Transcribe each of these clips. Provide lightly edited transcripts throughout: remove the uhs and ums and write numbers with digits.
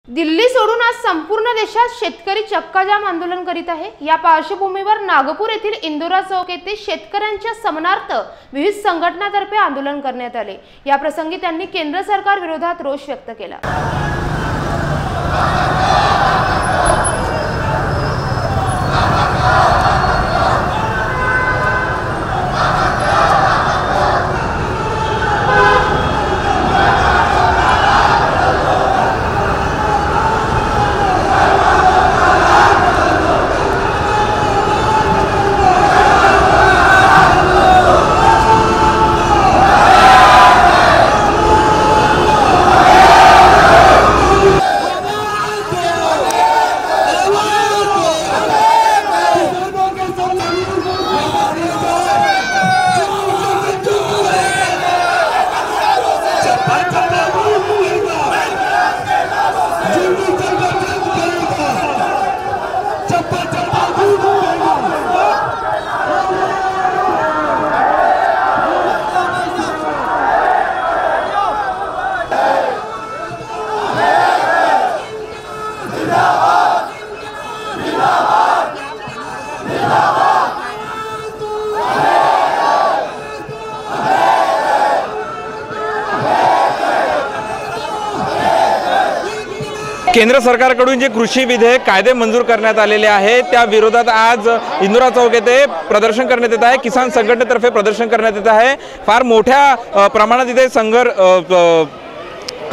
दिल्ली सोडून आज संपूर्ण देशात शेतकरी चक्काजाम आंदोलन करीत आहे। या पार्श्वभूमीवर नागपूर येथील इंदिरा चौक येथे शेतकऱ्यांच्या समनार्थ विविध संघटनांतर्फे आंदोलन करण्यात आले। या प्रसंगी त्यांनी केंद्र सरकार विरोधात रोष व्यक्त केला। केंद्र सरकारकडून जे कृषी विधेयक कायदे मंजूर करण्यात आलेले आहे त्या विरोधात आज इंदिरा चौक येथे प्रदर्शन करण्यात येत आहे। किसान संघटनेतर्फे प्रदर्शन करण्यात येत आहे। फार मोठ्या प्रमाणात इथे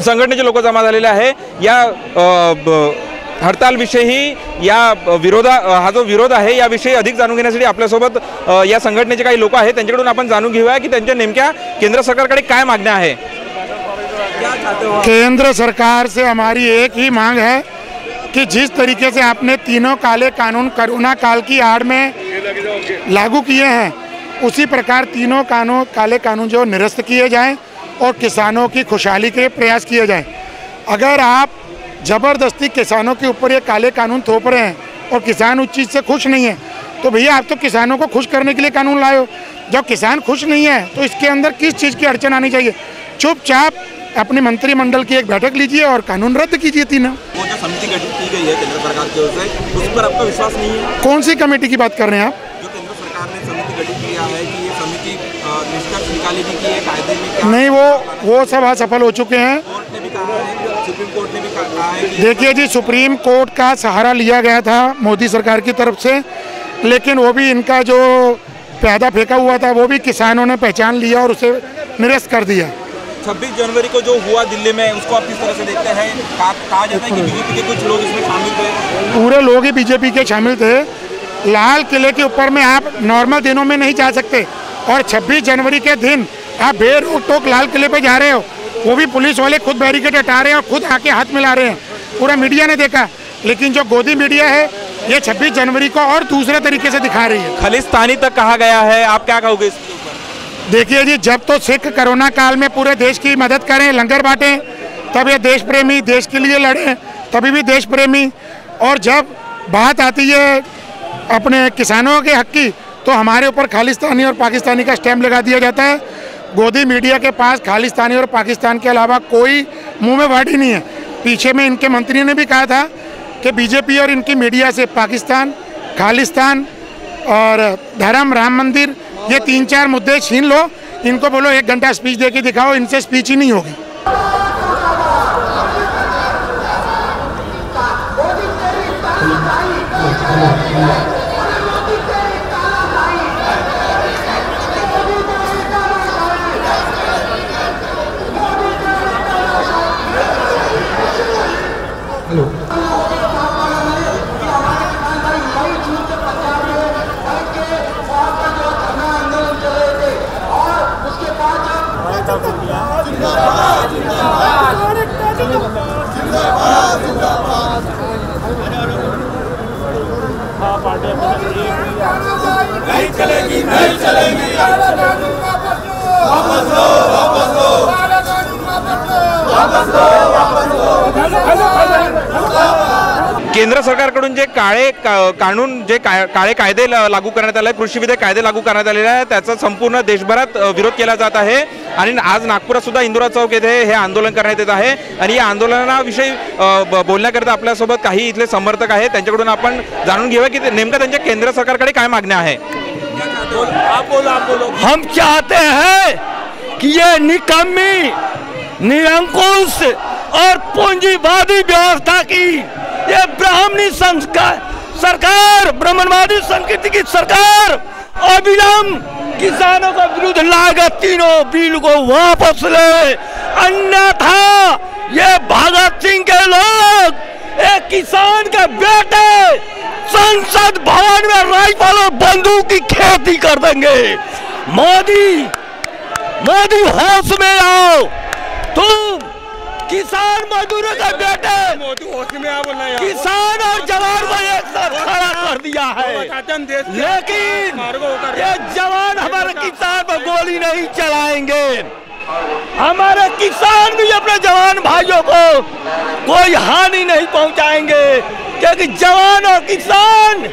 संघटनेचे लोक जमा झालेले आहे। या हडताल विषयी हा जो विरोध आहे याविषयी अधिक जाणून घेण्यासाठी आपल्यासोबत या संघटनेचे काही लोक आहेत। त्यांच्याकडून आपण जाणून घेऊया की त्यांच्या नेमक्या केंद्र सरकारकडे काय मागण्या आहे। केंद्र सरकार से हमारी एक ही मांग है कि जिस तरीके से आपने तीनों काले कानून कोरोना काल की आड़ में लागू किए हैं, उसी प्रकार तीनों काले कानून जो निरस्त किए जाएं और किसानों की खुशहाली के प्रयास किए जाएं। अगर आप ज़बरदस्ती किसानों के ऊपर ये काले कानून थोप रहे हैं और किसान उस चीज़ से खुश नहीं है, तो भैया आप तो किसानों को खुश करने के लिए कानून लाए हो। जब किसान खुश नहीं है तो इसके अंदर किस चीज़ की अड़चन आनी चाहिए। चुपचाप अपने मंत्रिमंडल की एक बैठक लीजिए और कानून रद्द कीजिए तीनों। वो जो समिति गठित की गई है केंद्र सरकार की ओर से, उस पर आपका विश्वास नहीं है? कौन सी कमेटी की बात कर रहे हैं आप? जो केंद्र सरकार ने समिति गठित किया है कि ये समिति निष्कर्ष निकालेगी कि ये कायदे में क्या नहीं, वो सब असफल हो चुके हैं। कोर्ट ने भी कहा है, सुप्रीम कोर्ट ने भी कहा है। देखिए जी, सुप्रीम कोर्ट का सहारा लिया गया था मोदी सरकार की तरफ से, लेकिन वो भी इनका जो प्यादा फेंका हुआ था वो भी किसानों ने पहचान लिया और उसे निरस्त कर दिया। 26 जनवरी को जो हुआ दिल्ली में, उसको आप किस तरह से देखते हैं? कहा जाता है कि बीजेपी के कुछ लोग इसमें शामिल थे। पूरे लोग ही बीजेपी के शामिल थे। लाल किले के ऊपर में आप नॉर्मल दिनों में नहीं जा सकते और 26 जनवरी के दिन आप बेरोक टोक लाल किले पे जा रहे हो, वो भी पुलिस वाले खुद बैरिकेड हटा रहे हैं और खुद आके हाथ मिला रहे हैं। पूरा मीडिया ने देखा, लेकिन जो गोदी मीडिया है ये 26 जनवरी को और दूसरे तरीके से दिखा रही है। खालिस्तानी तक कहा गया है, आप क्या कहोगे इसके ऊपर? देखिए जी, जब तो सिख कोरोना काल में पूरे देश की मदद करें, लंगर बांटें, तब ये देश प्रेमी, देश के लिए लड़े तभी भी देश प्रेमी। और जब बात आती है अपने किसानों के हक की, तो हमारे ऊपर खालिस्तानी और पाकिस्तानी का स्टैम्प लगा दिया जाता है। गोदी मीडिया के पास खालिस्तानी और पाकिस्तान के अलावा कोई मुंह में वाड़ी नहीं है। पीछे में इनके मंत्री ने भी कहा था कि बीजेपी और इनकी मीडिया से पाकिस्तान, खालिस्तान और धर्म, राम मंदिर, ये 3-4 मुद्दे छीन लो, इनको बोलो 1 घंटा स्पीच दे के दिखाओ, इनसे स्पीच ही नहीं होगी। हेलो, नहीं चलेगी, नहीं चलेगी। वापस लो, वापस लो, वापस लो, वापस लो, वापस लो। केंद्र सरकारकडून जे कानून जे काळे कायदे लागू करण्यात आले, कृषी विधेयक कायदे लागू करण्यात आलेले आहे, त्याचा संपूर्ण देशभरात विरोध केला जात आहे आणि आज नागपुरात सुद्धा इंदिरा चौक येथे हे आंदोलन करण्यात येत आहे आणि या आंदोलनाविषयी बोलण्याकरता आपल्यासोबत काही इथले समर्थक आहेत, त्यांच्याकडून आपण जाणून घेऊया की नेमकं त्यांच्या केंद्र सरकारकडे काय मागण्या आहे। आप बोलो। हम चाहते हैं कि ये निकम्मी, निरंकुश और पूंजीवादी व्यवस्था की ये ब्राह्मणी सरकार, ब्राह्मणवादी संस्कृति की सरकार अविलंब किसानों के विरुद्ध लागत तीनों बिल को वापस ले, अन्यथा ये भगत सिंह के लोग एक किसान के बेटे संसद भवन में राइफल और बंदूक की खेती कर देंगे। मोदी होश में आओ, तुम किसान मजदूरों के बेटे, किसान और जवान को एक साथ खड़ा कर दिया है, लेकिन ये जवान हमारे किसान पर गोली नहीं चलाएंगे। हमारे किसान भी अपने जवान भाइयों को कोई हानि नहीं पहुंचाएंगे, क्योंकि जवान और किसान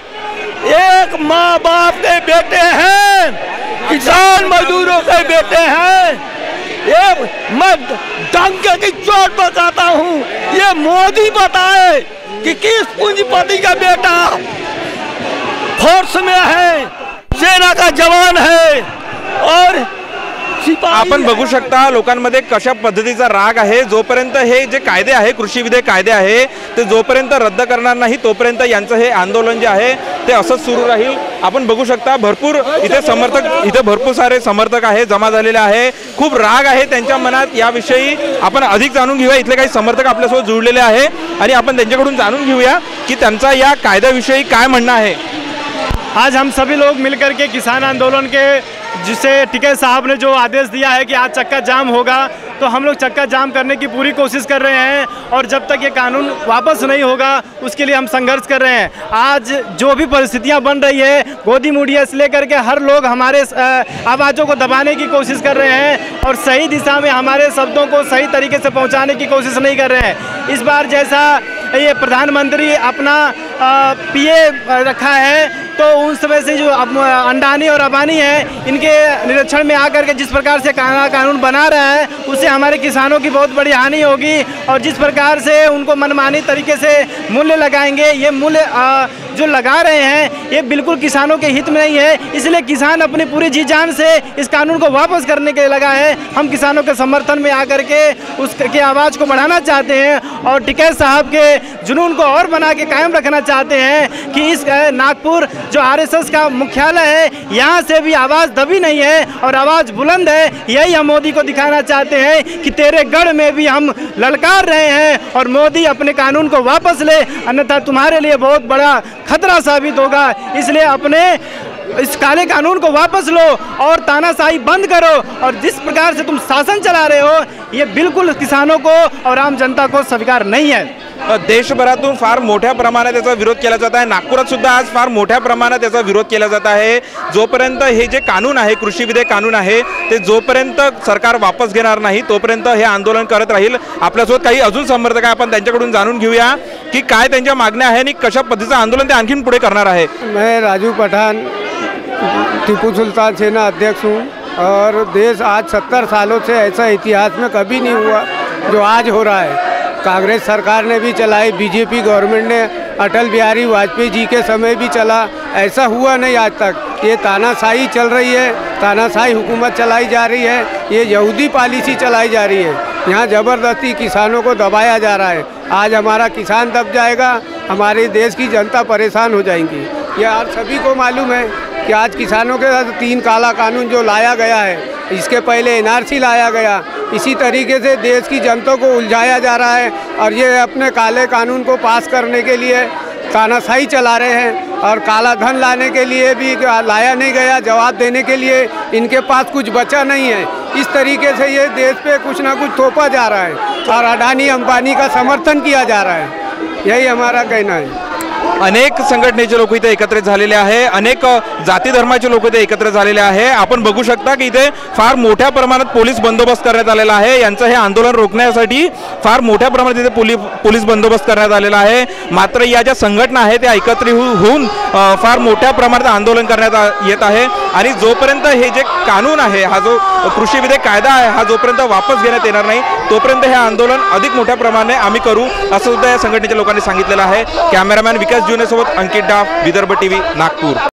एक माँ बाप के बेटे हैं, किसान मजदूरों के बेटे हैं। ये मैं डंके की चोट पर कहता हूँ, ये मोदी बताए कि किस पूंजीपति का बेटा फोर्स में है, सेना का जवान है और आपण बघू शकता लोकांमध्ये कशा पद्धतीचा राग आहे। जोपर्यंत हे जे कायदे आहे, कृषी विधेयक कायदे आहे, ते जोपर्यंत रद्द करणार नाही तोपर्यंत यांचं हे आंदोलन जे आहे ते असंच सुरू राहील। आपण बघू शकता भरपूर इथे भरपूर सारे समर्थक आहे जमा झालेले आहे, खूप राग आहे त्यांच्या मनात। याविषयी आपण अधिक जाणून घेऊया, इथले काही समर्थक आपल्यासोबत जुळलेले आहे आणि आपण त्यांच्याकडून जाणून घेऊया की त्यांचा या कायद्याविषयी काय म्हणणं आहे। आज हम सभी लोग मिलकर के किसान आंदोलन के जिसे टिकैत साहब ने जो आदेश दिया है कि आज चक्का जाम होगा, तो हम लोग चक्का जाम करने की पूरी कोशिश कर रहे हैं और जब तक ये कानून वापस नहीं होगा उसके लिए हम संघर्ष कर रहे हैं। आज जो भी परिस्थितियां बन रही है, गोदी मीडिया से लेकर के हर लोग हमारे आवाज़ों को दबाने की कोशिश कर रहे हैं और सही दिशा में हमारे शब्दों को सही तरीके से पहुंचाने की कोशिश नहीं कर रहे हैं। इस बार जैसा ये प्रधानमंत्री अपना पीए रखा है, तो उन समय से जो अंडानी और अबानी है, इनके निरीक्षण में आकर के जिस प्रकार से कानून बना रहा है उससे हमारे किसानों की बहुत बड़ी हानि होगी और जिस प्रकार से उनको मनमानी तरीके से मूल्य लगाएंगे, ये मूल्य जो लगा रहे हैं ये बिल्कुल किसानों के हित में नहीं है। इसलिए किसान अपनी पूरी जी जान से इस कानून को वापस करने के लिए लगा है। हम किसानों के समर्थन में आकर के उसके आवाज़ को बढ़ाना चाहते हैं और टिकैत साहब के जुनून को और बना के कायम रखना चाहते हैं कि इस नागपुर जो आरएसएस का मुख्यालय है, यहाँ से भी आवाज़ दबी नहीं है और आवाज़ बुलंद है। यही हम मोदी को दिखाना चाहते हैं कि तेरे गढ़ में भी हम ललकार रहे हैं और मोदी अपने कानून को वापस ले, अन्यथा तुम्हारे लिए बहुत बड़ा खतरा साबित होगा। इसलिए अपने इस काले कानून को वापस लो और तानाशाही बंद करो और जिस प्रकार से तुम शासन चला रहे हो ये बिल्कुल किसानों को और आम जनता को स्वीकार नहीं है। देशभरातून फार मोठ्या प्रमाणात याचा विरोध केला जात आहे। नागपुरात सुद्धा आज फार मोठ्या प्रमाणात याचा विरोध केला जात आहे। जोपर्यंत हे जे कानून आहे, कृषी विधेयक कानून आहे, ते जोपर्यंत सरकार वापस घेणार नाही तोपर्यंत हे आंदोलन करत राहील। आपल्यासोबत काही अजून समर्थक आहे, आपण त्यांच्याकडून जाणून घेऊया की काय त्यांच्या मागण्या आहे आणि कशा पद्धतीचं आंदोलन ते आणखीन पुढे करणार आहे। मैं राजू पठान टीपू सुल्तान सेना अध्यक्ष हूँ और देश आज 70 सालों से ऐसा इतिहास में कभी नहीं हुआ जो आज हो रहा है। कांग्रेस सरकार ने भी चलाई, बीजेपी गवर्नमेंट ने अटल बिहारी वाजपेयी जी के समय भी चला, ऐसा हुआ नहीं आज तक। ये तानाशाही चल रही है, तानाशाही हुकूमत चलाई जा रही है, ये यहूदी पॉलिसी चलाई जा रही है। यहाँ ज़बरदस्ती किसानों को दबाया जा रहा है। आज हमारा किसान दब जाएगा, हमारे देश की जनता परेशान हो जाएंगी। ये आप सभी को मालूम है कि आज किसानों के साथ 3 काला कानून जो लाया गया है, इसके पहले एनआरसी लाया गया, इसी तरीके से देश की जनता को उलझाया जा रहा है और ये अपने काले कानून को पास करने के लिए तानाशाही चला रहे हैं और काला धन लाने के लिए भी लाया नहीं गया, जवाब देने के लिए इनके पास कुछ बचा नहीं है। इस तरीके से ये देश पे कुछ ना कुछ थोपा जा रहा है और अडानी अंबानी का समर्थन किया जा रहा है। यही हमारा कहना है। अनेक संघटनेचे लोक इथे एकत्रित झालेले आहे, अनेक जाती धर्माचे लोक इथे एकत्र झालेले आहे। आपण बघू शकता की इथे फार मोठ्या प्रमाणात पोलीस बंदोबस्त करण्यात आलेला आहे। यांचं हे आंदोलन रोखण्यासाठी फार मोठ्या प्रमाणात इथे पोलीस बंदोबस्त करण्यात आलेला आहे। मात्र या ज्या संघटना आहेत त्या एकत्रित होऊन फार मोठ्या प्रमाणात आंदोलन करण्यात येत आहे आणि जोपर्यंत हे जे कानून आहे, हा जो कृषी विधेयक कायदा आहे, हा जोपर्यंत वापस घेण्यात येणार नाही तोपर्यंत हे आंदोलन अधिक मोठ्या प्रमाणात आम्ही करू असं सुद्धा या संघटनेच्या लोकांनी सांगितलेलं आहे। कॅमेरामॅन विकास जुने सोबत अंकित डाफ, विदर्भ टीव्ही, नागपूर।